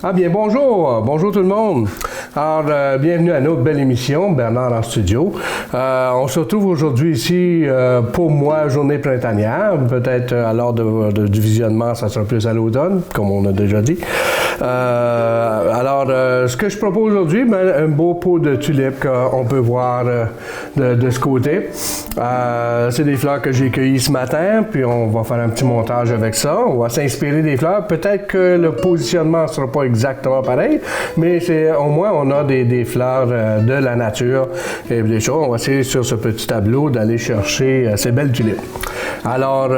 Ah bien, bonjour tout le monde. Alors, bienvenue à notre belle émission, Bernard en studio. On se retrouve aujourd'hui ici pour moi, journée printanière. Peut-être à l'heure du visionnement, ça sera plus à l'automne, comme on a déjà dit. Alors, ce que je propose aujourd'hui, un beau pot de tulipes qu'on peut voir de ce côté. C'est des fleurs que j'ai cueillies ce matin, puis on va faire un petit montage avec ça. On va s'inspirer des fleurs. Peut-être que le positionnement ne sera pas exactement pareil, mais au moins on a des fleurs de la nature et des choses. On va essayer sur ce petit tableau d'aller chercher ces belles tulipes. Alors,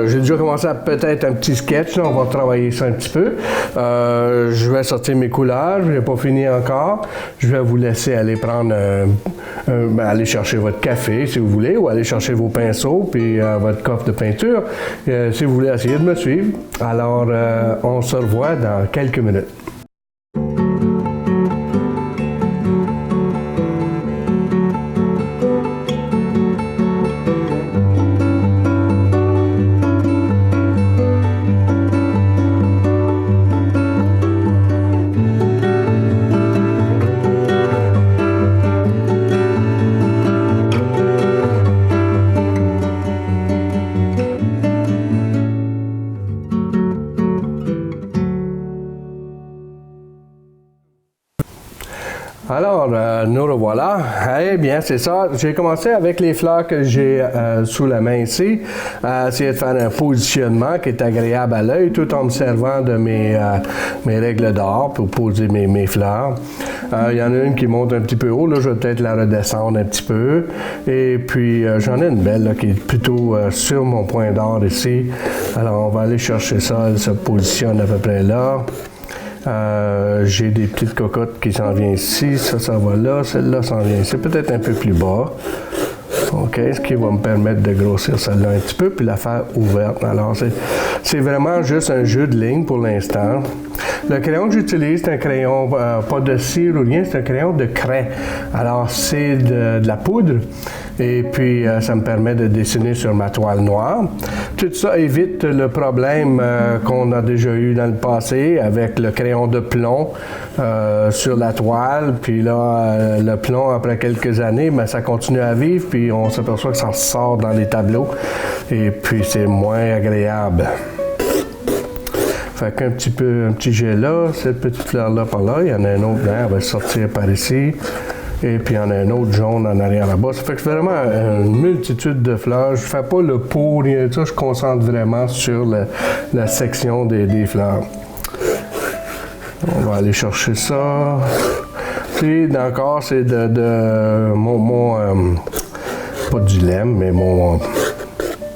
j'ai déjà commencé à peut-être un petit sketch, là. On va travailler ça un petit peu. Je vais sortir mes couleurs, je n'ai pas fini encore. Je vais vous laisser aller prendre, aller chercher votre café si vous voulez, ou aller chercher vos pinceaux puis votre coffre de peinture si vous voulez essayer de me suivre. Alors, on se revoit dans quelques minutes. Alors, nous revoilà. Eh bien, c'est ça. J'ai commencé avec les fleurs que j'ai sous la main ici, essayer de faire un positionnement qui est agréable à l'œil, tout en me servant de mes règles d'or pour poser mes fleurs. Il y en a une qui monte un petit peu haut, là, je vais peut-être la redescendre un petit peu. Et puis, j'en ai une belle là, qui est plutôt sur mon point d'or ici. Alors, on va aller chercher ça. Elle se positionne à peu près là. J'ai des petites cocottes qui s'en viennent ici, ça va là, celle-là s'en vient ici, peut-être un peu plus bas. OK, ce qui va me permettre de grossir celle-là un petit peu, puis la faire ouverte. Alors, c'est vraiment juste un jeu de lignes pour l'instant. Le crayon que j'utilise, c'est un crayon, pas de cire ou rien, c'est un crayon de craie. Alors, c'est de la poudre, et puis ça me permet de dessiner sur ma toile noire. Tout ça évite le problème qu'on a déjà eu dans le passé avec le crayon de plomb sur la toile. Puis là, le plomb, après quelques années, ben, ça continue à vivre, puis on s'aperçoit que ça sort dans les tableaux. Et puis, c'est moins agréable. Fait qu'un petit jet là, cette petite fleur-là par là, il y en a un autre là, elle va sortir par ici. Et puis, il y en a un autre jaune en arrière là-bas. Ça fait que c'est vraiment une multitude de fleurs. Je ne fais pas le pot, rien de ça. Je concentre vraiment sur la section des fleurs. On va aller chercher ça. Puis, encore, c'est mon pas du dilemme, mais mon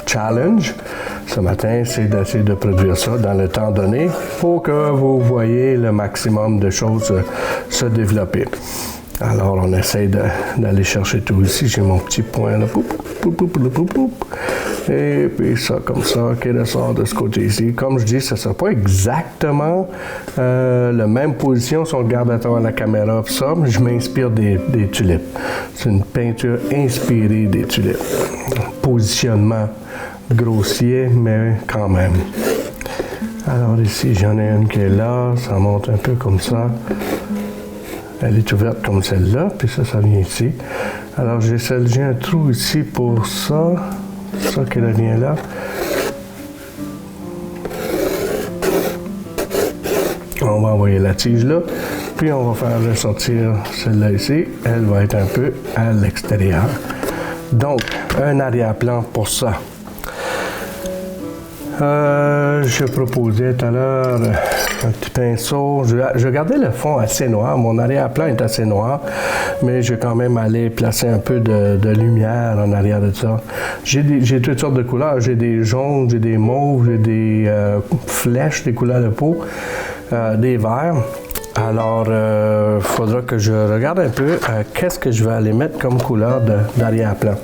challenge. Ce matin, c'est d'essayer de produire ça dans le temps donné pour que vous voyez le maximum de choses se développer. Alors, on essaie d'aller chercher tout ici. J'ai mon petit point là. Et puis ça, comme ça, qui ressort de ce côté-ci. Comme je dis, ça ne sera pas exactement la même position si on regarde à travers la caméra. Ça, je m'inspire des tulipes. C'est une peinture inspirée des tulipes. Positionnement grossier, mais quand même. Alors ici, j'en ai une qui est là. Ça monte un peu comme ça. Elle est ouverte comme celle-là, puis ça vient ici. Alors, j'ai un trou ici pour ça qui revient là. On va envoyer la tige là, puis on va faire ressortir celle-là ici. Elle va être un peu à l'extérieur. Donc, un arrière-plan pour ça. Je proposais tout à l'heure un petit pinceau. Je gardais le fond assez noir. Mon arrière-plan est assez noir, mais je vais quand même aller placer un peu de lumière en arrière de ça. J'ai toutes sortes de couleurs. J'ai des jaunes, j'ai des mauves, j'ai des flèches, des couleurs de peau, des verts. Alors, il faudra que je regarde un peu qu'est-ce que je vais aller mettre comme couleur d'arrière-plan.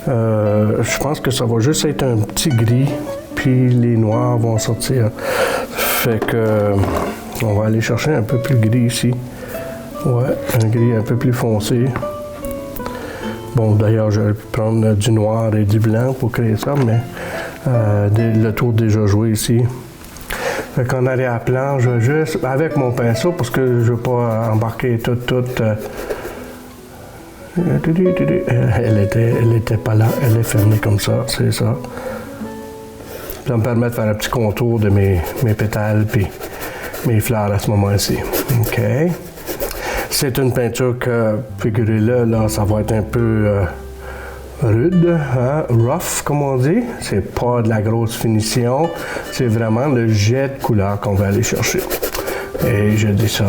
Je pense que ça va juste être un petit gris, puis les noirs vont sortir. Fait que on va aller chercher un peu plus gris ici. Ouais, un gris un peu plus foncé. Bon, d'ailleurs, j'aurais pu prendre du noir et du blanc pour créer ça, mais le tour déjà joué ici. Fait qu'en arrière-plan, je vais juste, avec mon pinceau, parce que je ne veux pas embarquer tout. Elle était pas là, elle est fermée comme ça, c'est ça. Ça me permet de faire un petit contour de mes pétales puis mes fleurs à ce moment-ci. OK. C'est une peinture que, figurez-le, là, ça va être un peu rude, hein? Rough, comme on dit. C'est pas de la grosse finition, c'est vraiment le jet de couleur qu'on va aller chercher. Et je dis ça,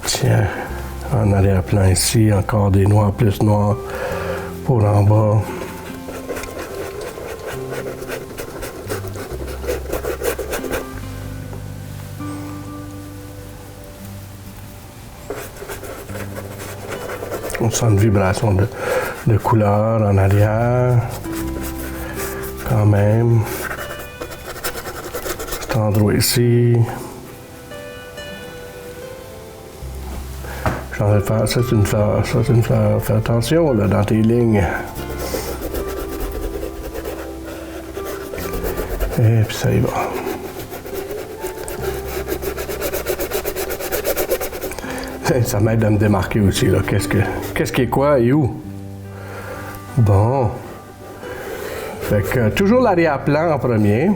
tiens, en arrière-plan ici, encore des noirs plus noirs pour en bas. On sent une vibration de couleur en arrière, quand même. Cet endroit ici. Je suis en train de faire, ça c'est une fleur, fais attention là, dans tes lignes. Et puis ça y va. Ça m'aide à me démarquer aussi, là. Qu'est-ce qui est quoi et où? Bon. Fait que toujours l'arrière-plan en premier.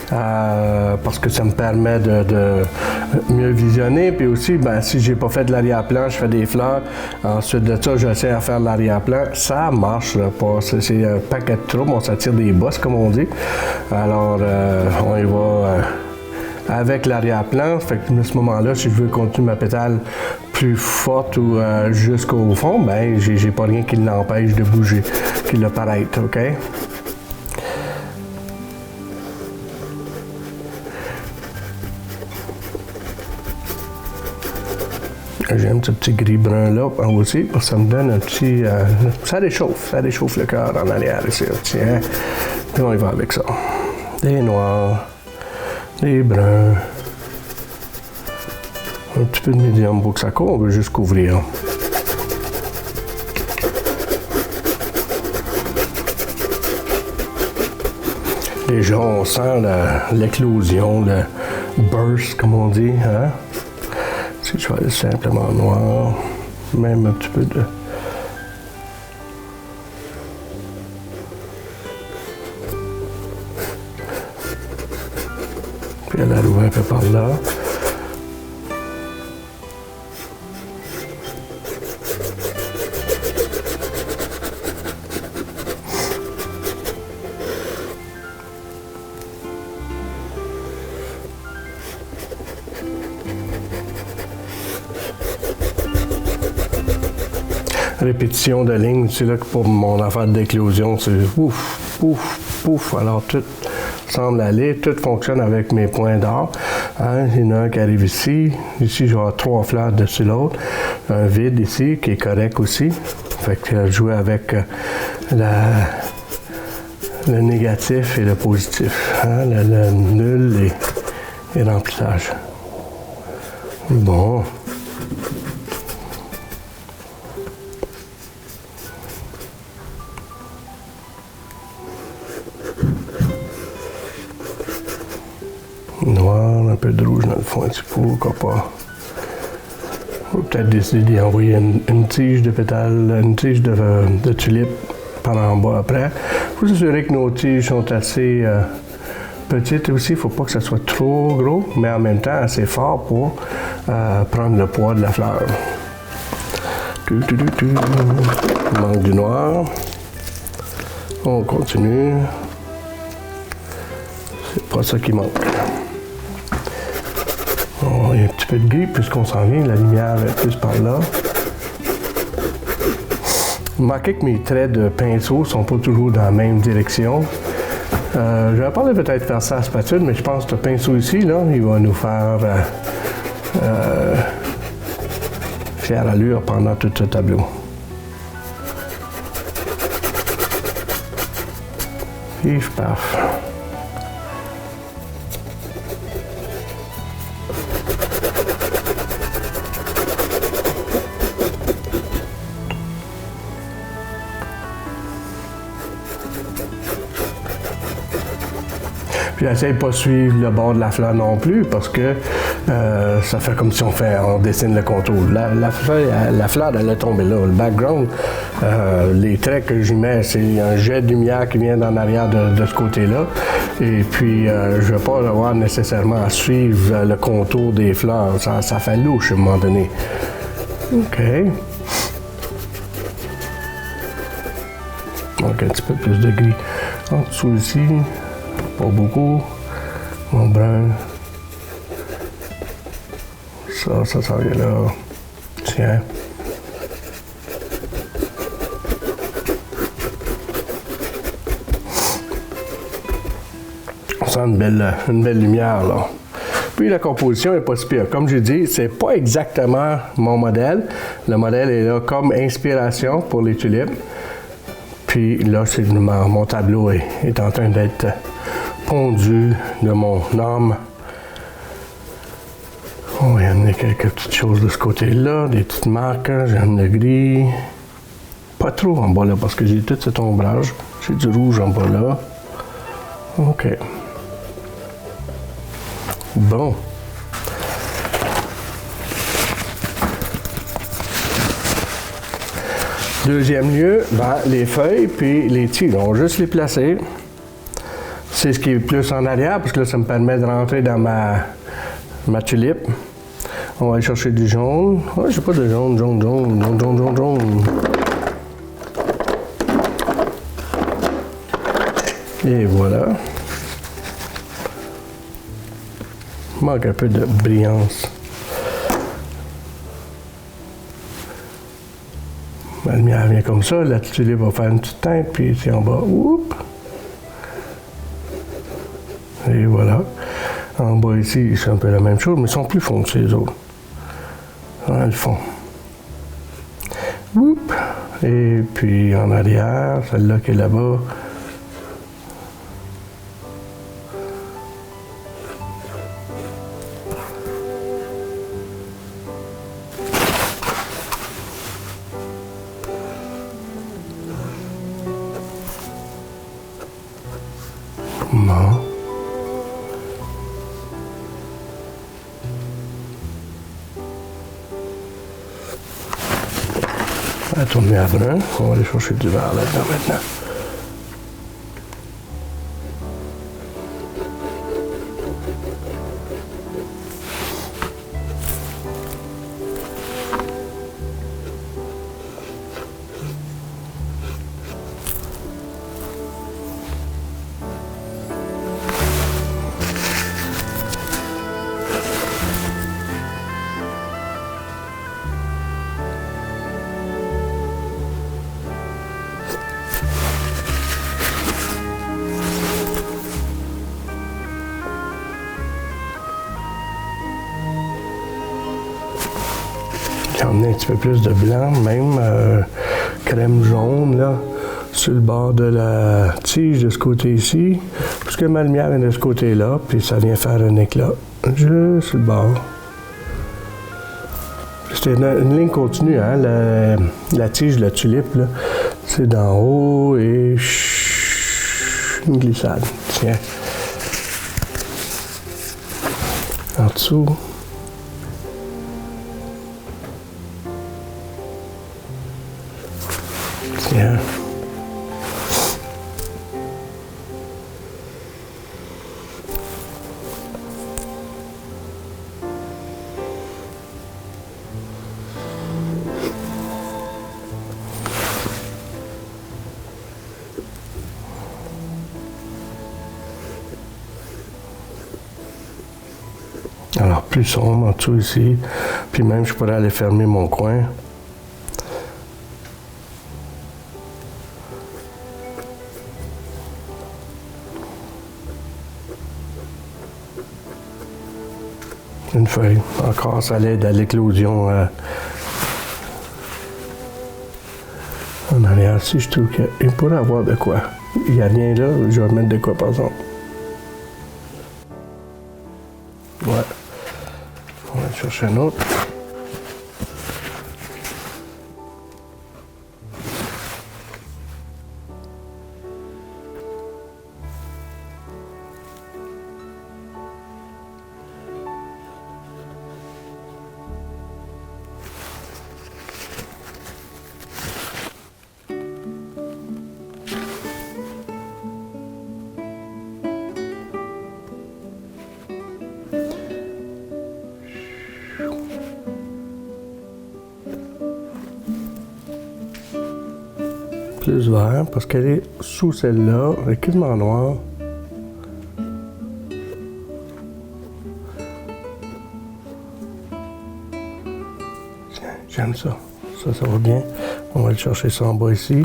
Parce que ça me permet de mieux visionner. Puis aussi, ben, si j'ai pas fait de l'arrière-plan, je fais des fleurs. Ensuite de ça, j'essaie à faire de l'arrière-plan. Ça marche pas. C'est un paquet de troubles. On s'attire des bosses, comme on dit. Alors, on y va avec l'arrière-plan. Fait que à ce moment-là, si je veux continuer ma pétale plus forte ou jusqu'au fond, ben, j'ai pas rien qui l'empêche de bouger, qui le paraître, OK? J'aime ce petit gris-brun-là aussi, parce que ça me donne un petit... ça réchauffe le cœur en arrière ici. Tiens, puis on y va avec ça. Des noirs, des bruns, un petit peu de medium boxaco, on veut juste couvrir. Déjà, on sent l'éclosion, le burst, comme on dit, hein? Si je vais aller simplement noir, même un petit peu de... Puis elle arrive un peu par là. Répétition de lignes, c'est là que pour mon affaire d'éclosion, c'est pouf, pouf, pouf. Alors tout semble aller, tout fonctionne avec mes points d'or. Hein? Il y en a un qui arrive ici. Ici, je vais avoir 3 fleurs dessus l'autre. Un vide ici qui est correct aussi. Fait que jouer avec le négatif et le positif. Hein? Le nul et remplissage. Bon. Noir, un peu de rouge dans le fond, un petit peu, pourquoi pas. On va peut-être décider d'y envoyer une tige de pétales, une tige de tulipe par en bas après. Il faut s'assurer que nos tiges sont assez petites aussi. Il ne faut pas que ça soit trop gros, mais en même temps assez fort pour prendre le poids de la fleur. Il manque du noir. On continue. C'est pas ça qui manque. Il y a un petit peu de gris puisqu'on s'en vient, la lumière est plus par là. Remarquez que mes traits de pinceau ne sont pas toujours dans la même direction. J'aurais pas de peut-être faire ça à spatule, mais je pense que ce pinceau ici, là, il va nous faire fière allure pendant tout ce tableau. Pif, paf. Puis Puis essaye pas de suivre le bord de la fleur non plus parce que ça fait comme si on dessine le contour. La fleur, elle est tombée là. Le background, les traits que j'y mets, c'est un jet de lumière qui vient en arrière de ce côté-là. Et puis, je ne vais pas avoir nécessairement à suivre le contour des fleurs. Ça fait louche à un moment donné. OK. Donc, un petit peu plus de gris en dessous ici. Pas beaucoup. Mon brun. Ça s'en vient là. Tiens. On sent une belle lumière, là. Puis la composition n'est pas si pire. Comme j'ai dit, c'est pas exactement mon modèle. Le modèle est là comme inspiration pour les tulipes. Puis là, mon tableau est en train d'être pondu de mon homme. On va y amener quelques petites choses de ce côté-là, des petites marques. J'aime le gris. Pas trop en bas là, parce que j'ai tout cet ombrage. J'ai du rouge en bas là. OK. Bon. Deuxième lieu, les feuilles puis les tiges. On va juste les placer. C'est ce qui est plus en arrière, parce que là, ça me permet de rentrer dans ma tulipe. On va aller chercher du jaune. Ouais, j'ai pas de jaune. Et voilà. Il manque un peu de brillance. La lumière vient comme ça, la tulipe va faire une petite teinte, puis ici en bas, oups. Et voilà. En bas ici, c'est un peu la même chose, mais ils sont plus foncés, les autres. Dans le fond. Oups. Et puis en arrière, celle-là qui est là-bas. Non. On va tourner à brun. On va aller chercher du vert là-dedans maintenant. J'ai emmené un petit peu plus de blanc, même crème jaune là, sur le bord de la tige de ce côté ici, parce que ma lumière est de ce côté-là, puis ça vient faire un éclat juste sur le bord. C'est une ligne continue, hein, la tige de la tulipe, là, c'est d'en haut et une glissade. Tiens. En dessous. Tiens. Alors, plus sombre en dessous ici. Puis même, je pourrais aller fermer mon coin. Une feuille. Encore, ça l'aide à l'éclosion. En arrière, si je trouve qu'il pourrait avoir de quoi. Il n'y a rien là, je vais mettre de quoi par exemple. Ouais. On va chercher un autre. plus vert parce qu'elle est sous celle-là. Elle est quasiment noire. J'aime ça. Ça va bien. On va aller chercher ça en bas ici.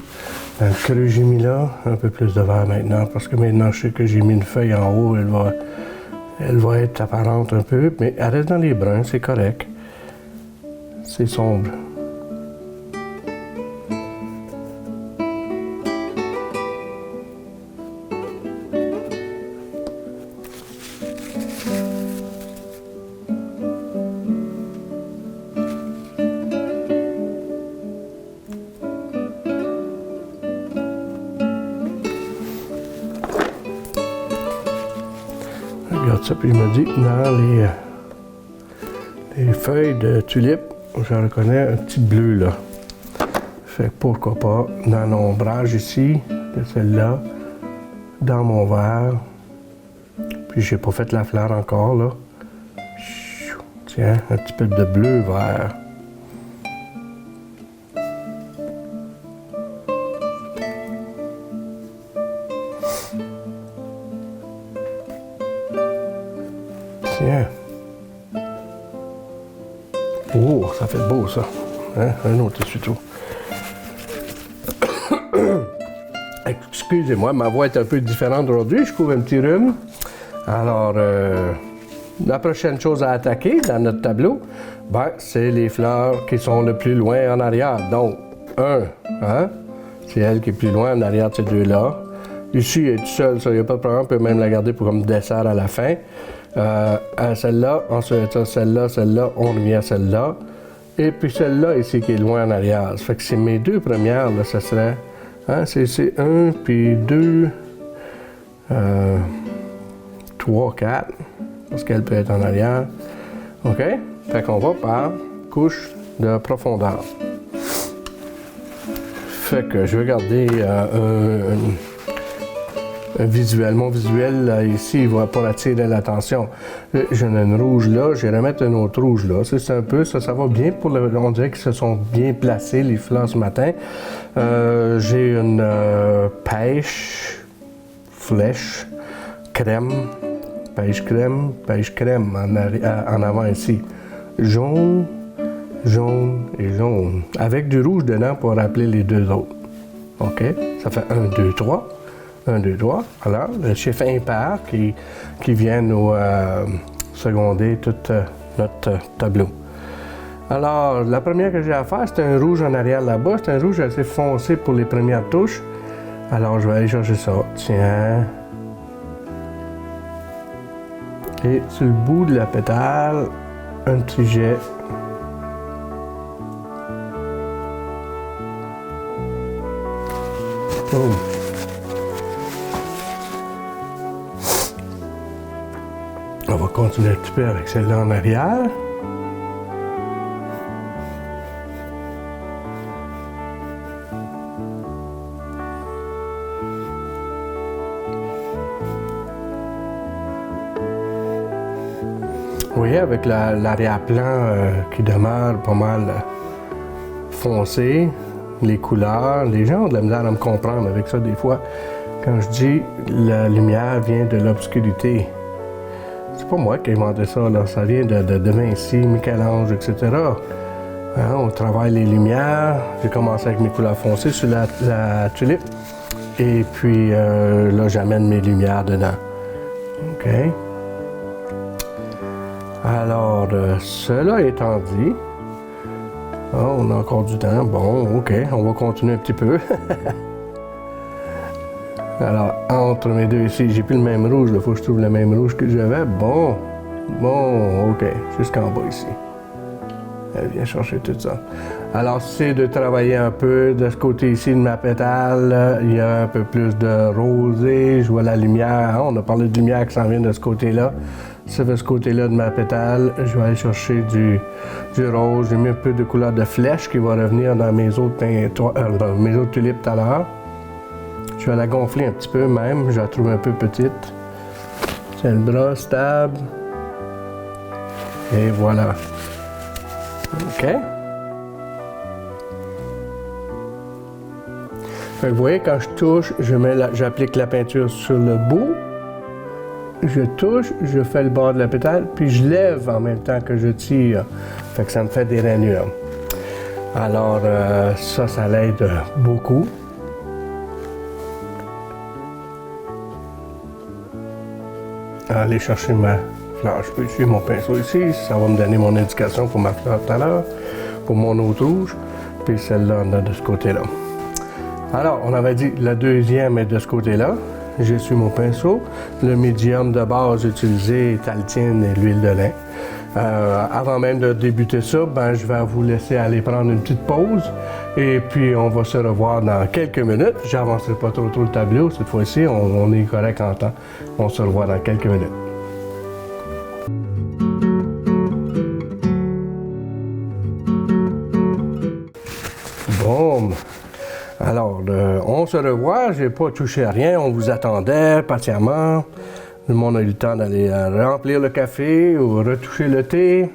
Dans le creux, j'ai mis là un peu plus de vert maintenant parce que maintenant, je sais que j'ai mis une feuille en haut. Elle va être apparente un peu, mais elle reste dans les bruns, c'est correct. C'est sombre. Regarde ça, puis il me dit, dans les feuilles de tulipe, je reconnais un petit bleu là. Fait que pourquoi pas, dans l'ombrage ici, de celle-là, dans mon verre, puis j'ai pas fait la fleur encore là. Tiens, un petit peu de bleu vert. Tiens. Oh, ça fait beau ça. Hein? Un autre essuie-tout. Excusez-moi, ma voix est un peu différente aujourd'hui. Je couvre un petit rhume. Alors, la prochaine chose à attaquer dans notre tableau, ben, c'est les fleurs qui sont le plus loin en arrière. Donc, hein? C'est elle qui est plus loin en arrière de ces deux-là. Ici, elle est toute seule, ça, il n'y a pas de problème. On peut même la garder pour comme dessert à la fin. Celle-là, ensuite celle-là, on revient à celle-là. Et puis celle-là ici qui est loin en arrière. Ça fait que c'est mes deux premières, là, ça serait... Hein, c'est 1, puis 2, 3, 4, parce qu'elle peut être en arrière. OK? Fait qu'on va par couche de profondeur. Fait que je vais garder mon visuel là, ici, il va pas attirer l'attention. J'en ai une rouge là, je vais remettre une autre rouge là. C'est un peu, ça va bien pour le. On dirait qu'ils se sont bien placés, les fleurs ce matin. J'ai une flèche, crème, pêche crème en avant ici. Jaune et jaune. Avec du rouge dedans pour rappeler les deux autres. OK? Ça fait 1, 2, 3. 1, 2, 3. Alors, le chiffre impair qui vient nous seconder tout notre tableau. Alors, la première que j'ai à faire, c'est un rouge en arrière là-bas. C'est un rouge assez foncé pour les premières touches. Alors, je vais aller chercher ça. Tiens. Et sur le bout de la pétale, un petit jet. Boum. On va continuer un petit peu avec celle-là en arrière. Vous voyez, avec l'arrière-plan qui demeure pas mal foncé, les couleurs, les gens ont de la misère à me comprendre avec ça des fois. Quand je dis la lumière vient de l'obscurité, c'est pas moi qui ai inventé ça, là. Ça vient de Vinci, Michel-Ange, etc. Hein, on travaille les lumières. J'ai commencé avec mes couleurs foncées sur la tulipe. Et puis là, j'amène mes lumières dedans. OK? Alors, cela étant dit, on a encore du temps. Bon, OK, on va continuer un petit peu. Alors, entre mes deux ici, j'ai plus le même rouge. Il faut que je trouve le même rouge que j'avais. Bon, OK, jusqu'en bas ici. Elle vient chercher tout ça. Alors, c'est de travailler un peu de ce côté ici de ma pétale. Il y a un peu plus de rosé. Je vois la lumière. On a parlé de lumière qui s'en vient de ce côté-là. Ça fait ce côté-là de ma pétale. Je vais aller chercher du rose. J'ai mis un peu de couleur de flèche qui va revenir dans mes autres tulipes tout à l'heure. Je vais la gonfler un petit peu même. Je la trouve un peu petite. Tiens le bras, stable. Et voilà. OK. Fait que vous voyez, quand je touche, j'applique la peinture sur le bout. Je touche, je fais le bord de la pétale, puis je lève en même temps que je tire. Fait que ça me fait des rainures. Alors, ça l'aide beaucoup. Aller chercher ma fleur. Je peux utiliser mon pinceau ici. Ça va me donner mon indication pour ma fleur tout à l'heure, pour mon autre rouge. Puis celle-là, on a de ce côté-là. Alors, on avait dit la deuxième est de ce côté-là. J'ai su mon pinceau. Le médium de base utilisé est Altine et l'huile de lin. Avant même de débuter ça, je vais vous laisser aller prendre une petite pause. Et puis, on va se revoir dans quelques minutes. J'avancerai pas trop le tableau. Cette fois-ci, on est correct en temps. On se revoit dans quelques minutes. Boum! Alors, on se revoit. Je n'ai pas touché à rien. On vous attendait patiemment. Tout le monde a eu le temps d'aller remplir le café ou retoucher le thé.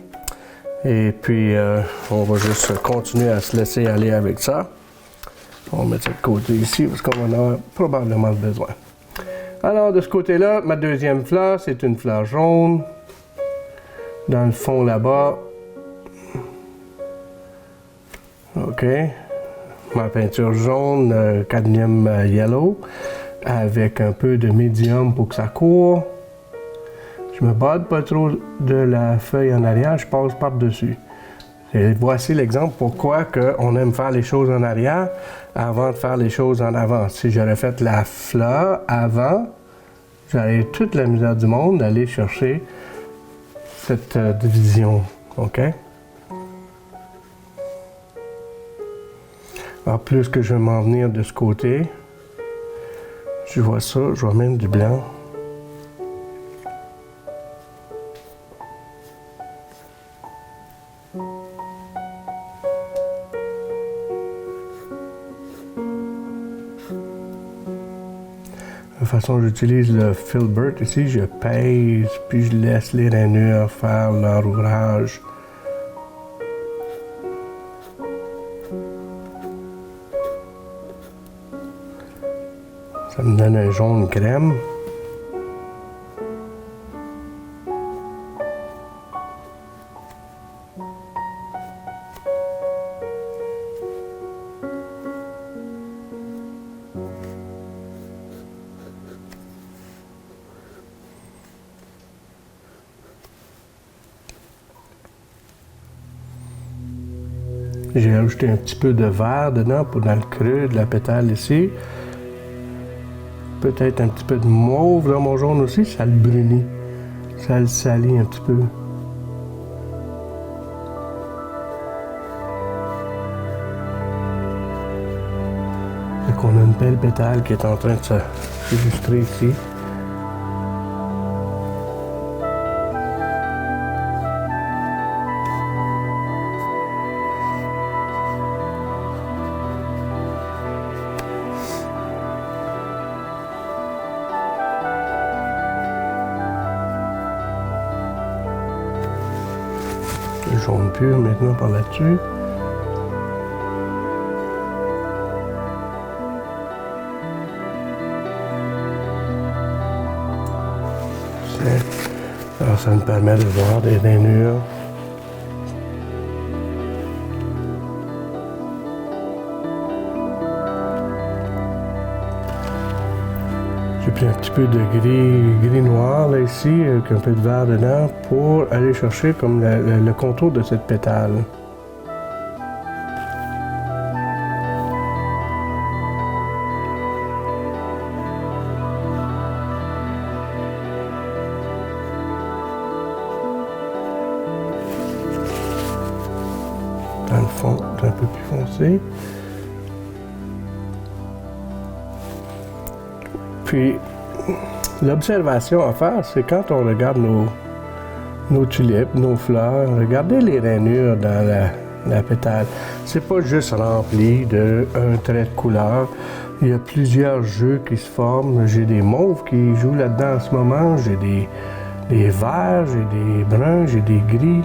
Et puis, on va juste continuer à se laisser aller avec ça. On va mettre ça de côté ici parce qu'on en a probablement besoin. Alors, de ce côté-là, ma deuxième fleur, c'est une fleur jaune. Dans le fond, là-bas. OK. Ma peinture jaune, cadmium yellow, avec un peu de médium pour que ça court. Je me bade pas trop de la feuille en arrière, je passe par-dessus. Et voici l'exemple pourquoi on aime faire les choses en arrière avant de faire les choses en avant. Si j'aurais fait la fleur avant, j'aurais eu toute la misère du monde d'aller chercher cette division. OK? Alors, plus que je vais m'en venir de ce côté, je vois ça, je vois même du blanc. De toute façon, j'utilise le filbert ici, je pèse, puis je laisse les rainures faire leur ouvrage. Ça me donne un jaune crème. J'ai ajouté un petit peu de vert dedans pour dans le creux de la pétale ici. Peut-être un petit peu de mauve dans mon jaune aussi, ça le brunit. Ça le salit un petit peu. Donc on a une belle pétale qui est en train de s'illustrer ici. Le jaune pur maintenant par là-dessus. Alors ça me permet de voir des rainures. J'ai pris un petit peu de gris noir là ici, avec un peu de vert dedans, pour aller chercher comme le contour de cette pétale. Dans le fond, c'est un peu plus foncé. Puis, l'observation à faire, c'est quand on regarde nos tulipes, nos fleurs, regardez les rainures dans la pétale. C'est pas juste rempli d'un trait de couleur. Il y a plusieurs jeux qui se forment. J'ai des mauves qui jouent là-dedans en ce moment. J'ai des verts, j'ai des bruns, j'ai des gris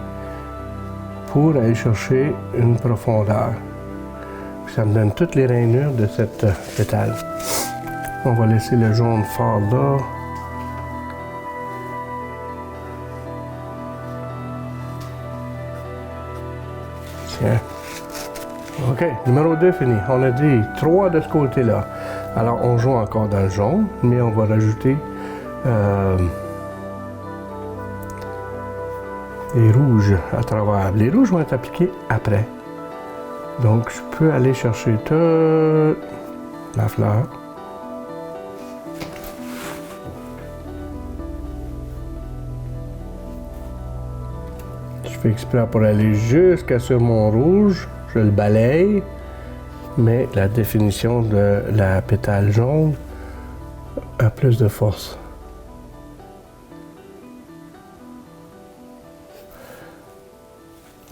pour aller chercher une profondeur. puis ça me donne toutes les rainures de cette pétale. On va laisser le jaune fort là. Tiens. OK, numéro 2 fini. On a dit 3 de ce côté-là. Alors, on joue encore dans le jaune, mais on va rajouter les rouges à travers. Les rouges vont être appliqués après. Donc, je peux aller chercher toute la fleur. Je fais exprès pour aller jusqu'à sur mon rouge. Je le balaye, mais la définition de la pétale jaune a plus de force.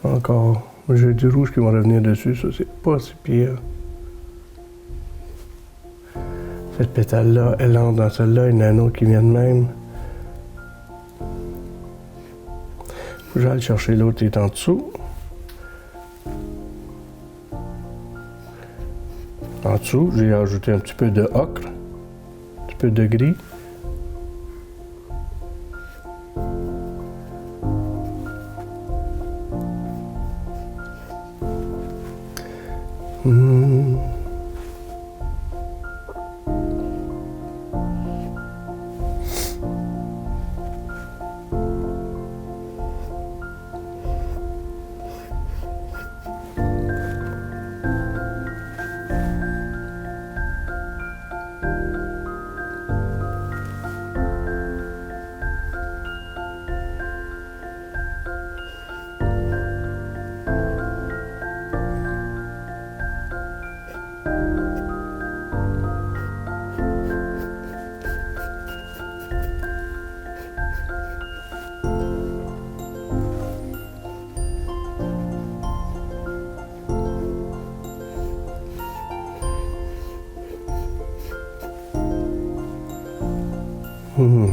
Encore, j'ai du rouge qui va revenir dessus, ça c'est pas si pire. Cette pétale-là, elle entre dans celle-là, il y en a un autre qui vient de même. Je vais aller chercher l'autre qui est en dessous. En dessous, j'ai ajouté un petit peu de ocre, un petit peu de gris.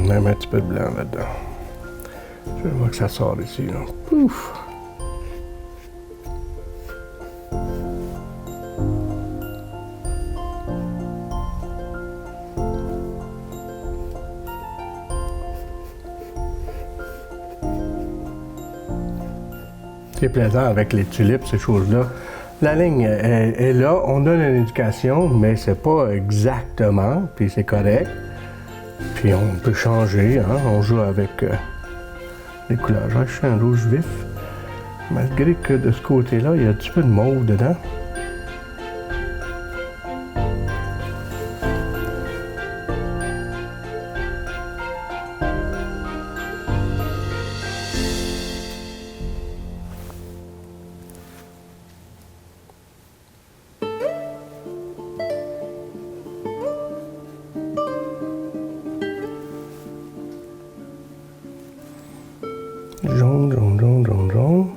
Même un petit peu de blanc là-dedans. Je vois que ça sort ici. Là. Pouf! Ce qui est plaisant avec les tulipes, ces choses-là, la ligne est là, on donne une indication, mais c'est pas exactement, puis c'est correct. Puis on peut changer, hein? On joue avec les couleurs. J'ai acheté un rouge vif, malgré que de ce côté-là, il y a un petit peu de mauve dedans. Jaune, jaune, jaune, jaune, jaune.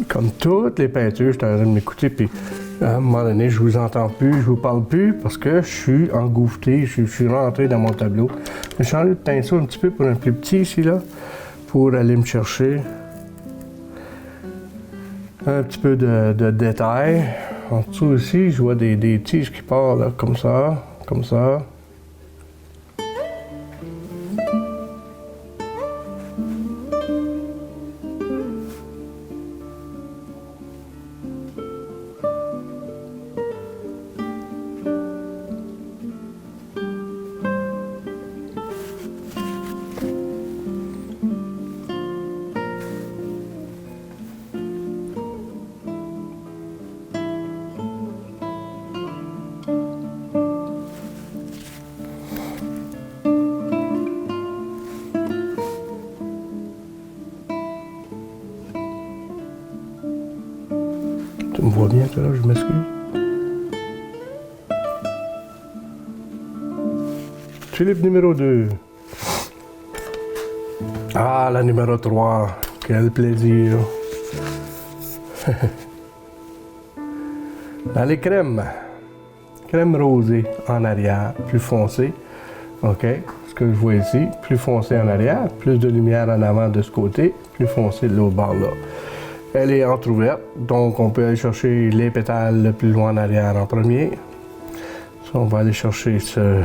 Comme toutes les peintures, je suis en train de m'écouter, puis à un moment donné, je vous entends plus, je vous parle plus, parce que je suis engouffré, je suis rentré dans mon tableau. J'ai changé de pinceau un petit peu pour un plus petit ici, là, pour aller me chercher un petit peu de détails. En dessous ici, je vois des tiges qui partent, là, comme ça, comme ça. Tu me vois bien, toi, là, je m'excuse. Tulipe numéro 2. Ah, la numéro 3. Quel plaisir. Dans les crèmes. Crème rosée en arrière, plus foncée. OK. Ce que je vois ici, plus foncé en arrière, plus de lumière en avant de ce côté, plus foncé de l'autre bord là. Elle est entrouverte, donc on peut aller chercher les pétales le plus loin en arrière en premier. Ça, on va aller chercher ce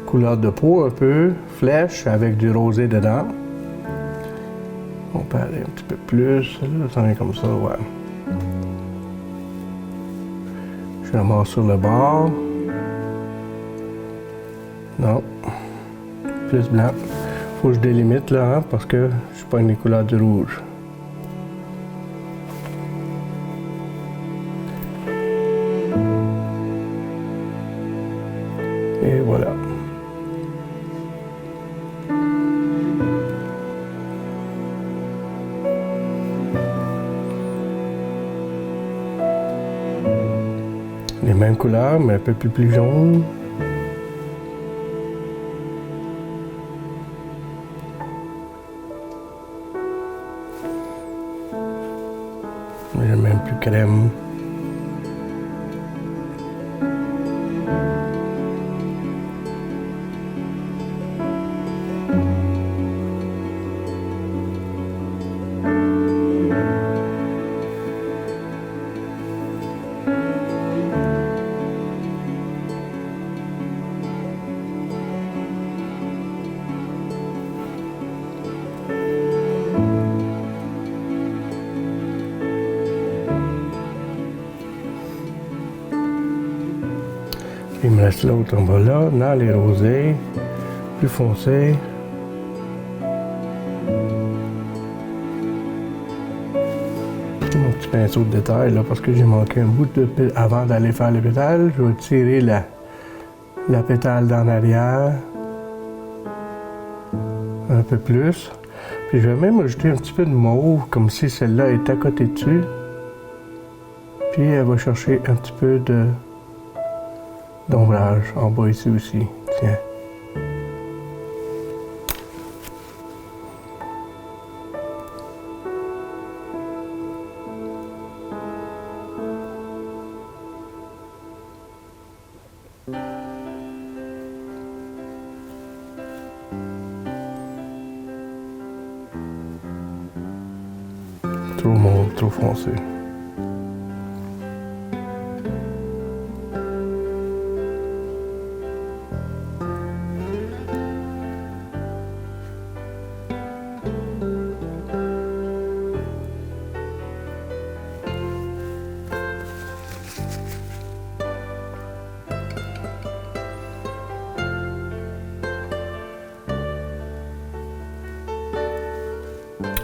couleur de peau un peu, flèche avec du rosé dedans. On peut aller un petit peu plus, là, ça vient comme ça, ouais. Je ramasse sur le bord. Non. Plus blanc. Faut que je délimite là, hein, parce que je pogne les couleurs du rouge. Et voilà. Les mêmes couleurs, mais un peu plus jaune. J'ai même plus crème. Il me reste l'autre en bas là, dans les rosés, plus foncés. Mon petit pinceau de détail là, parce que j'ai manqué un bout de pétale. Avant d'aller faire le pétale, je vais tirer la pétale d'en arrière. Un peu plus. Puis je vais même ajouter un petit peu de mauve, comme si celle-là est à côté dessus. Puis elle va chercher un petit peu d'ombrage en bas ici aussi. Tiens. Trop mauve, trop foncé.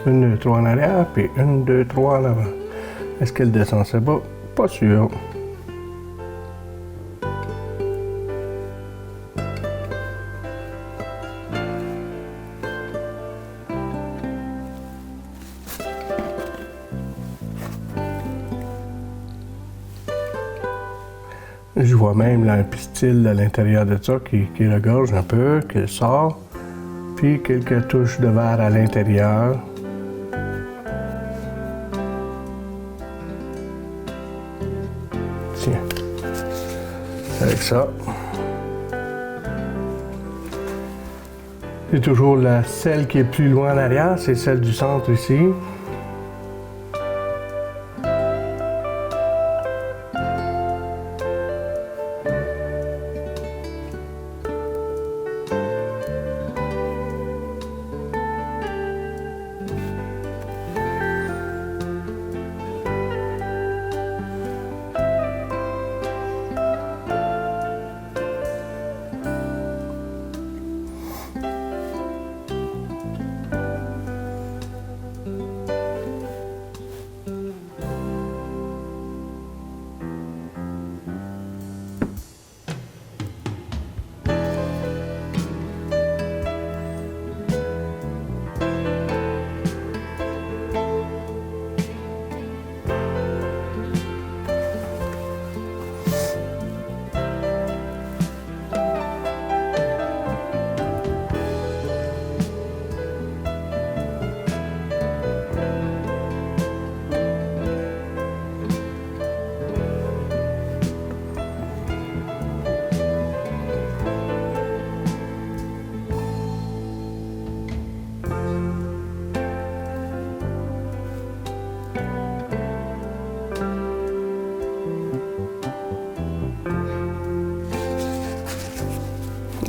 Une, deux, trois en arrière, puis une, deux, trois en avant. Est-ce qu'elle descend assez bas? Pas sûr. Je vois même là, un pistil à l'intérieur de ça qui regorge un peu, qui sort. Puis quelques touches de verre à l'intérieur. Tiens. Avec ça. C'est toujours celle qui est plus loin en arrière, c'est celle du centre ici.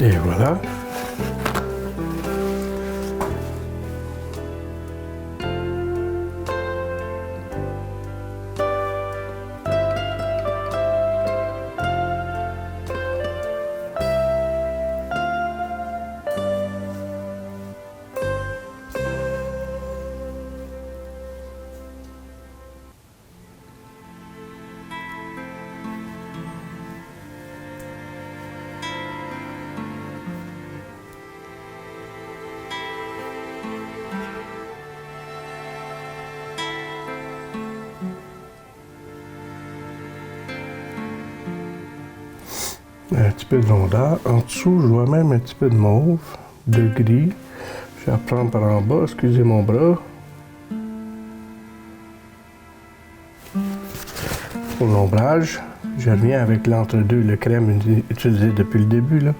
Et voilà. Un petit peu de rondeur. En dessous, je vois même un petit peu de mauve, de gris. Je vais reprendre par en bas, excusez mon bras. Pour l'ombrage, je reviens avec l'entre-deux, le crème utilisé depuis le début, là.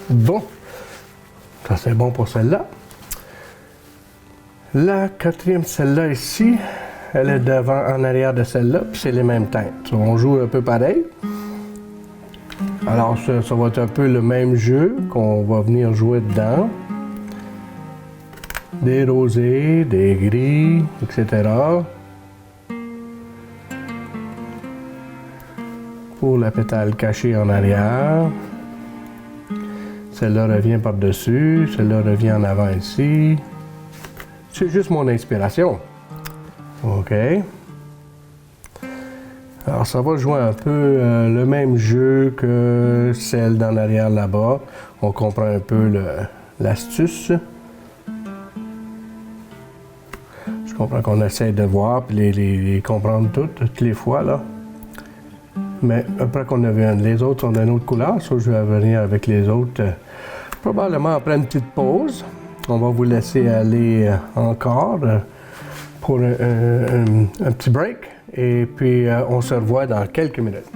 Bon, ça c'est bon pour celle-là. La quatrième, celle-là ici, elle est devant, en arrière de celle-là, puis c'est les mêmes teintes. On joue un peu pareil. Alors ça va être un peu le même jeu qu'on va venir jouer dedans. Des rosés, des gris, etc. Pour la pétale cachée en arrière. Celle-là revient par-dessus, celle-là revient en avant ici. C'est juste mon inspiration. OK. Alors, ça va jouer un peu le même jeu que celle d'en arrière là-bas. On comprend un peu l'astuce. Je comprends qu'on essaie de voir et les comprendre toutes les fois, là. Mais après qu'on a vu les autres ont une autre couleur, ça je vais venir avec les autres probablement après une petite pause. On va vous laisser aller encore pour un petit break et puis on se revoit dans quelques minutes.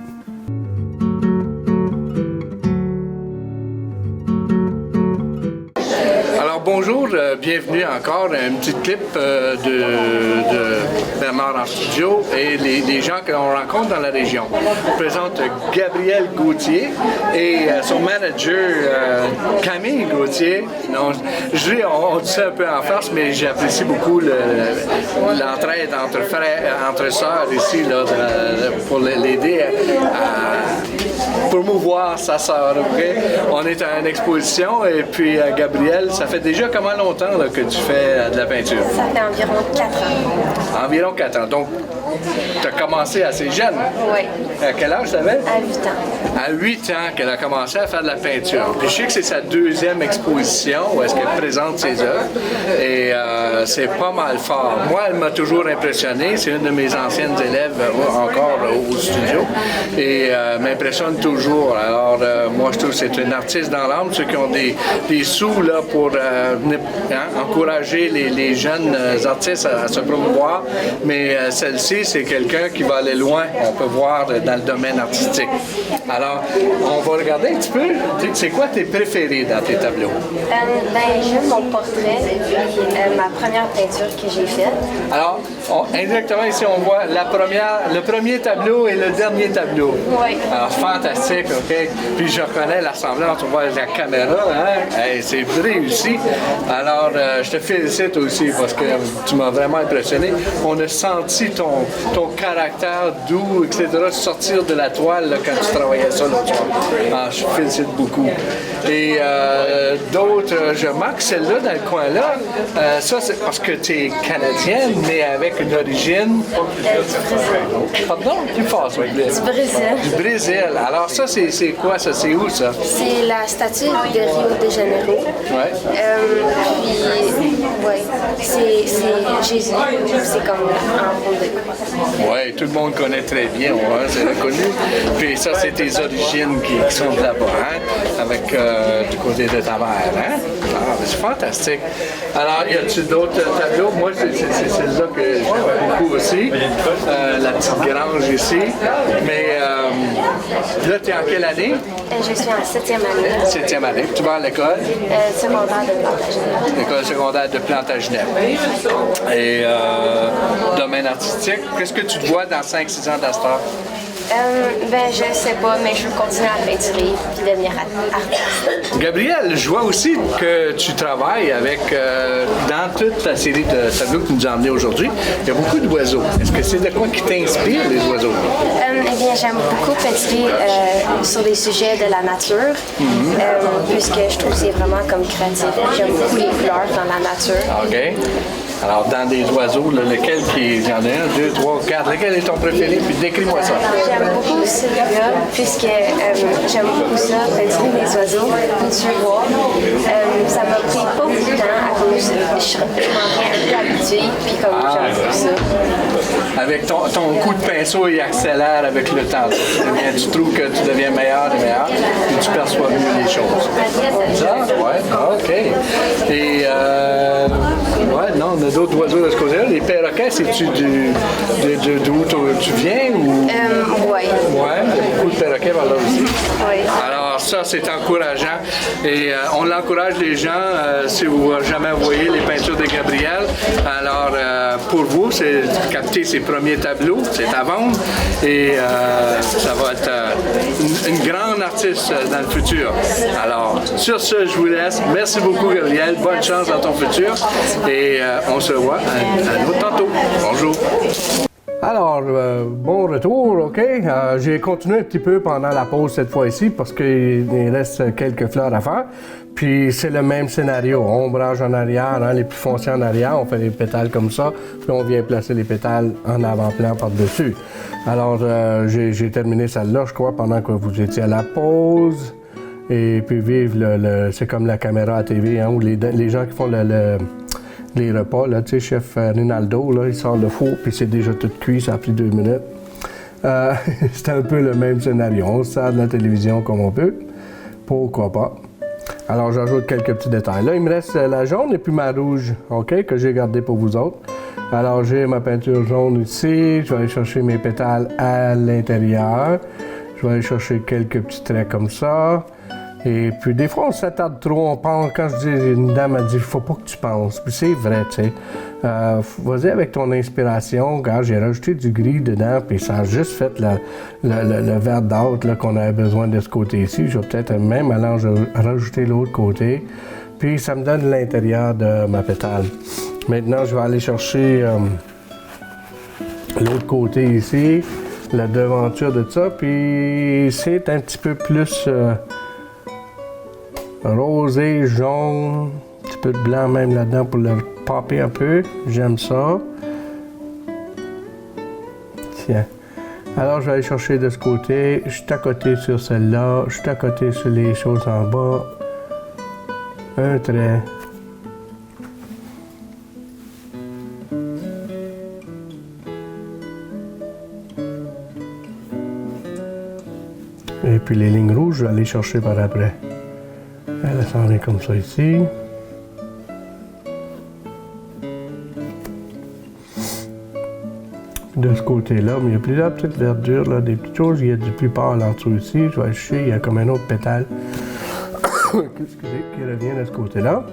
Bonjour, bienvenue encore à un petit clip de Bernard en studio et les gens que l'on rencontre dans la région. Je présente Gabriel Gauthier et son manager Camille Gauthier. On dit ça un peu en farce, mais j'apprécie beaucoup l'entraide entre sœurs ici là, pour l'aider à promouvoir sa sœur. Okay? On est à une exposition et puis Gabriel, ça fait déjà comment longtemps là, que tu fais de la peinture? Ça fait environ 4 ans. Environ 4 ans. Donc, tu as commencé assez jeune? Oui. À quel âge tu avais? À 8 ans. À 8 ans qu'elle a commencé à faire de la peinture. Puis je sais que c'est sa deuxième exposition où est-ce qu'elle présente ses œuvres. Et c'est pas mal fort. Moi, elle m'a toujours impressionné. C'est une de mes anciennes élèves encore au studio. Et m'impressionne toujours. Alors, moi, je trouve que c'est une artiste dans l'âme. Ceux qui ont des sous là, pour encourager les jeunes artistes à se promouvoir. Mais celle-ci, c'est quelqu'un qui va aller loin, on peut voir dans le domaine artistique. Alors, on va regarder un petit peu. C'est quoi tes préférés dans tes tableaux? J'aime mon portrait depuis ma première peinture que j'ai faite. Alors, indirectement ici, on voit le premier tableau et le dernier tableau. Oui. Alors, fantastique, OK? Puis je reconnais l'assemblage, on voit la caméra, hein? Hey, c'est réussi. Alors, je te félicite aussi parce que tu m'as vraiment impressionné. On a senti ton caractère doux, etc., sortir de la toile là, quand tu travaillais ça l'autre soir. Alors, je te félicite beaucoup. Et d'autres, je marque celle-là dans le coin-là. Ça, c'est parce que tu es canadienne, mais avec avec une origine? Du Brésil. Pardon? Qui passe avec Du Brésil. Du Brésil. Alors ça, c'est quoi ça? C'est où ça? C'est la statue de Rio de Janeiro. Ouais. Puis, ouais, c'est Jésus. C'est comme en forme de croix. Oui, tout le monde connaît très bien, ouais, c'est reconnu. Puis ça, c'est tes origines qui sont de là-bas, hein? Avec du côté de ta mère, hein? Ah, mais c'est fantastique. Alors, y a-tu d'autres tableaux? Moi, c'est celle-là que j'aime beaucoup aussi. La petite grange ici. Mais là, tu es en quelle année? Je suis en 7e année. 7e année. Tu vas à l'école? Secondaire de Plantagenet. L'école secondaire de Plantagenet. Et domaine artistique, qu'est-ce que tu te vois dans 5-6 ans d'Astor? Ben, je sais pas, mais je veux continuer à peinturer puis devenir artiste. Gabriel, je vois aussi que tu travailles avec, dans toute la série de tableaux que tu nous as emmenés aujourd'hui, il y a beaucoup d'oiseaux. Est-ce que c'est de quoi qui t'inspire, les oiseaux? Eh bien, j'aime beaucoup peinturer sur des sujets de la nature, puisque je trouve que c'est vraiment comme créatif. J'aime beaucoup les fleurs dans la nature. OK. Alors, dans des oiseaux, là, lequel qui est... Il y en a 1, 2, 3, 4. Lequel est ton préféré? Puis décris-moi ça. J'aime beaucoup celui-là, puisque j'aime beaucoup ça, peinturer des oiseaux, tu vois. Ça m'a pris pas beaucoup de temps à cause je m'en viens un peu habituée, puis comme j'aime beaucoup ça. Avec ton coup de pinceau, il accélère avec le temps. Tu trouves que tu deviens meilleur et meilleur, et tu perçois mieux les choses. Ça? Ouais, OK. Et, ouais, non, on a d'autres oiseaux de ce côté-là. Les perroquets, c'est-tu d'où tu viens ou? Oui. Ouais, il y a beaucoup de perroquets par là aussi. Oui. Alors ça, c'est encourageant et on l'encourage les gens si vous jamais voyez les peintures de Gabriel. Alors pour vous, c'est capter ses premiers tableaux, c'est à vendre et ça va être une grande artiste dans le futur. Alors sur ce, je vous laisse. Merci beaucoup Gabriel, bonne chance dans ton futur et on se voit à nous tantôt. Bonjour. Alors, bon retour, OK. J'ai continué un petit peu pendant la pause cette fois-ci parce qu'il reste quelques fleurs à faire. Puis c'est le même scénario, ombrage en arrière, hein, les plus foncés en arrière, on fait des pétales comme ça, puis on vient placer les pétales en avant-plan par-dessus. Alors, j'ai terminé celle-là, je crois, pendant que vous étiez à la pause. Et puis vive c'est comme la caméra à TV, hein, où les gens qui font les repas, là, tu sais, chef Rinaldo, là, il sort le four, puis c'est déjà tout cuit, ça a pris 2 minutes. C'est un peu le même scénario, on se sert de la télévision comme on peut, pourquoi pas. Alors j'ajoute quelques petits détails. Là, il me reste la jaune et puis ma rouge, OK, que j'ai gardé pour vous autres. Alors j'ai ma peinture jaune ici, je vais aller chercher mes pétales à l'intérieur, je vais aller chercher quelques petits traits comme ça. Et puis, des fois, on s'attarde trop, on pense. Quand je dis, une dame a dit, il faut pas que tu penses. Puis c'est vrai, tu sais. Vas-y avec ton inspiration. Regarde, j'ai rajouté du gris dedans, puis ça a juste fait le vert d'âtre qu'on avait besoin de ce côté-ci. Je vais peut-être même aller rajouter l'autre côté. Puis ça me donne l'intérieur de ma pétale. Maintenant, je vais aller chercher l'autre côté ici, la devanture de ça. Puis c'est un petit peu plus... rosé, jaune, un petit peu de blanc même là-dedans pour le popper un peu. J'aime ça. Tiens. Alors, je vais aller chercher de ce côté. Je suis à côté sur celle-là. Je suis à côté sur les choses en bas. Un trait. Et puis les lignes rouges, je vais aller chercher par après. Elle s'en vient comme ça ici. De ce côté-là, mais il y a plusieurs petites verdures, là, des petites choses. Il y a du plus pâle en dessous ici. Je vais chercher, il y a comme un autre pétale excusez, qui revient de ce côté-là.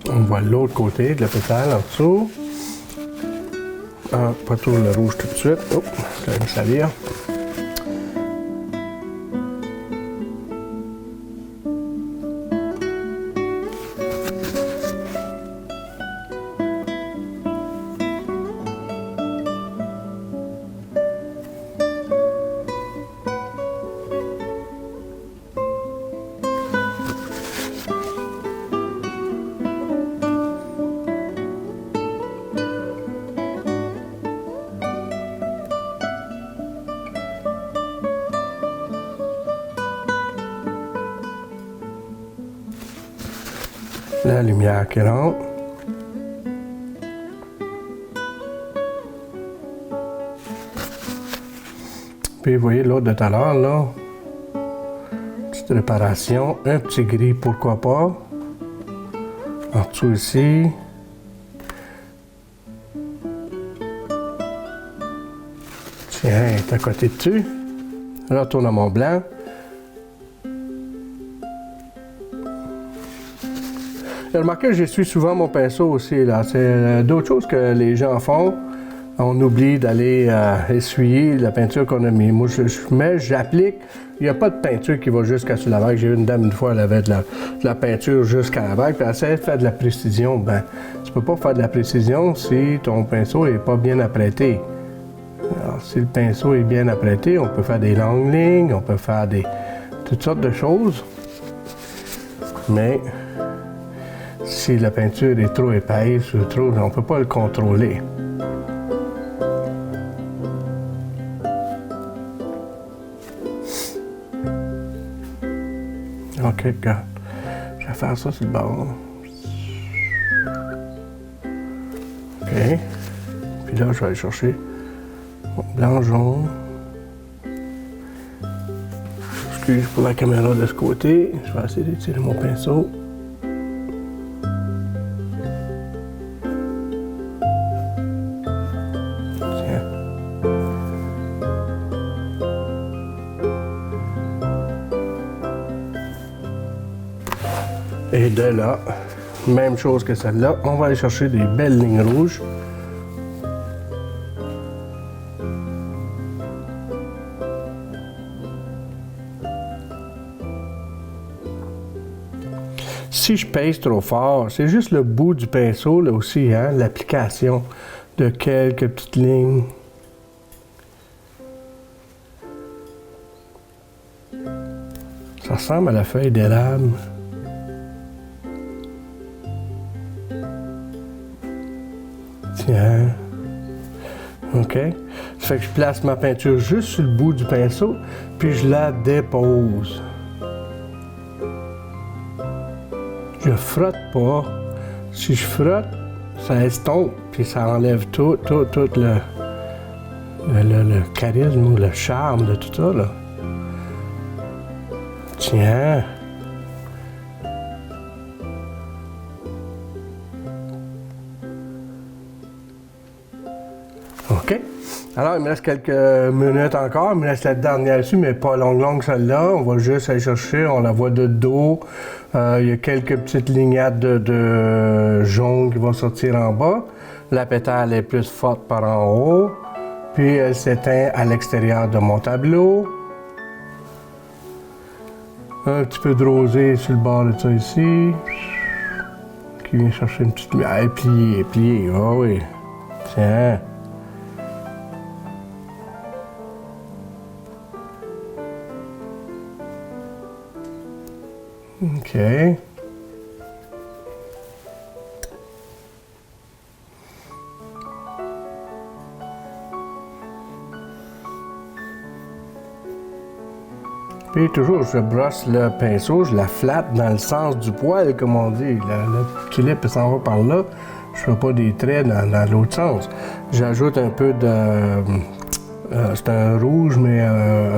On voit l'autre côté de la pétale en dessous. Ah, pas tout le rouge tout de suite. Oh, ça va me salir. La lumière qui rentre. Puis vous voyez l'autre de tout à l'heure, là. Petite réparation. Un petit gris, pourquoi pas. En dessous ici. Tiens, il est à côté dessus. Retourne à mon blanc. Remarquez que j'essuie souvent mon pinceau aussi, là. C'est d'autres choses que les gens font. On oublie d'aller essuyer la peinture qu'on a mis. Moi, j'applique. Il n'y a pas de peinture qui va jusqu'à sur la vague. J'ai vu une dame une fois, elle avait de la peinture jusqu'à la vague, puis elle essayait de faire de la précision. Ben, tu peux pas faire de la précision si ton pinceau n'est pas bien apprêté. Alors, si le pinceau est bien apprêté, on peut faire des longues lignes, on peut faire toutes sortes de choses. Mais si la peinture est trop épaisse ou trop, on ne peut pas le contrôler. OK, regarde. Je vais faire ça sur le bord. OK. Puis là, je vais aller chercher mon blanc jaune. Excuse pour la caméra de ce côté. Je vais essayer d'étirer mon pinceau. Et de là, même chose que celle-là, on va aller chercher des belles lignes rouges. Si je pèse trop fort, c'est juste le bout du pinceau, là aussi, hein, l'application de quelques petites lignes. Ça ressemble à la feuille d'érable. Tiens. OK. Ça fait que je place ma peinture juste sur le bout du pinceau, puis je la dépose. Je frotte pas. Si je frotte, ça estompe, puis ça enlève tout le charisme ou le charme de tout ça, là. Tiens. OK. Alors, il me reste quelques minutes encore. Il me reste la dernière ici, mais pas longue celle-là. On va juste aller chercher. On la voit de dos. Il y a quelques petites lignates de jaune qui vont sortir en bas. La pétale est plus forte par en haut. Puis, elle s'éteint à l'extérieur de mon tableau. Un petit peu de rosé sur le bord de ça ici. Qui vient chercher une petite lumière. Plié. Ah oui. Tiens. OK. Puis toujours, je brosse le pinceau, je la flatte dans le sens du poil, comme on dit. La tulipe s'en va par là. Je fais pas des traits dans l'autre sens. J'ajoute un peu de... c'est un rouge, mais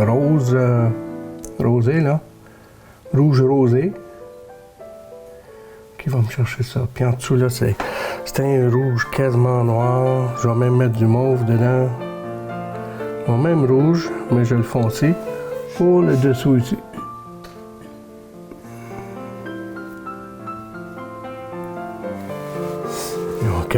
rose... rosé, là. Rouge rosé. Qui va me chercher ça. Puis en dessous, là, c'est un rouge quasiment noir. Je vais même mettre du mauve dedans. Bon, même rouge, mais je vais le foncer pour le dessous ici. OK.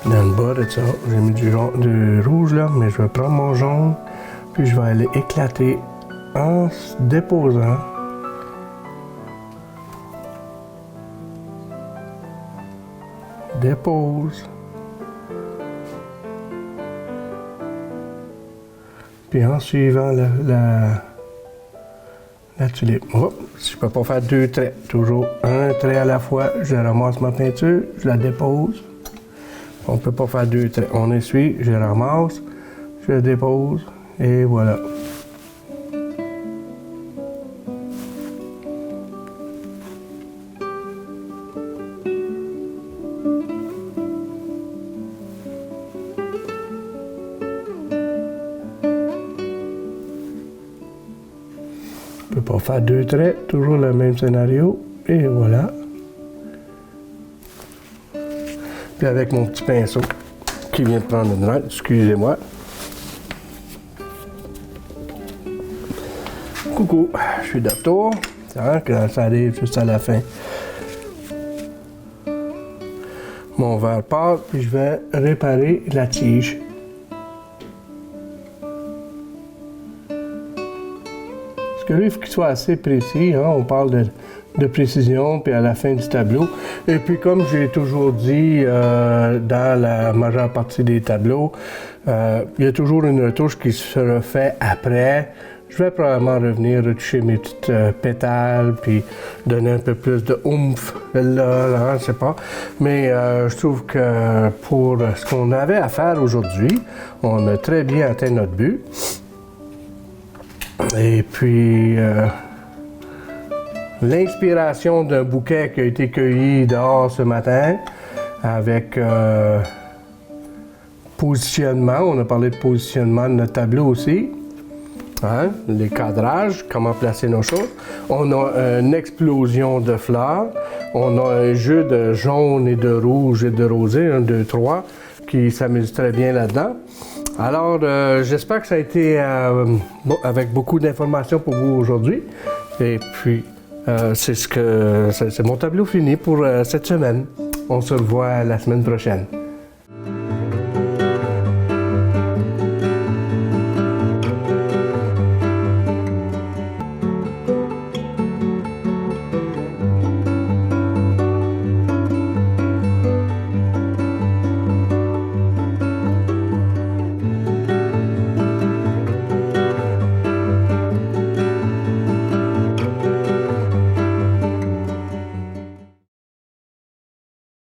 Dans le bas de ça, j'ai mis du rouge là, mais je vais prendre mon jaune, puis je vais aller éclater en se déposant. Dépose. Puis en suivant la tulipe. Oh, je ne peux pas faire 2 traits. Toujours un trait à la fois. Je ramasse ma peinture, je la dépose. On ne peut pas faire 2 traits. On essuie, je ramasse, je dépose et voilà. On ne peut pas faire 2 traits, toujours le même scénario, et voilà. Puis avec mon petit pinceau qui vient de prendre une rate, excusez-moi. Coucou, je suis de retour, quand ça arrive juste à la fin. Mon verre part, puis je vais réparer la tige. Il faut qu'il soit assez précis, hein? On parle de précision, puis à la fin du tableau. Et puis comme j'ai toujours dit dans la majeure partie des tableaux, il y a toujours une retouche qui se refait après. Je vais probablement revenir retoucher mes petites pétales, puis donner un peu plus de oomph, là, je sais pas. Mais je trouve que pour ce qu'on avait à faire aujourd'hui, on a très bien atteint notre but. Et puis, l'inspiration d'un bouquet qui a été cueilli dehors ce matin avec positionnement. On a parlé de positionnement de notre tableau aussi. Hein? Les cadrages, comment placer nos choses. On a une explosion de fleurs. On a un jeu de jaune et de rouge et de rosé, 1, 2, 3, qui s'amuse très bien là-dedans. Alors, j'espère que ça a été avec beaucoup d'informations pour vous aujourd'hui. Et puis, c'est mon tableau fini pour cette semaine. On se revoit la semaine prochaine.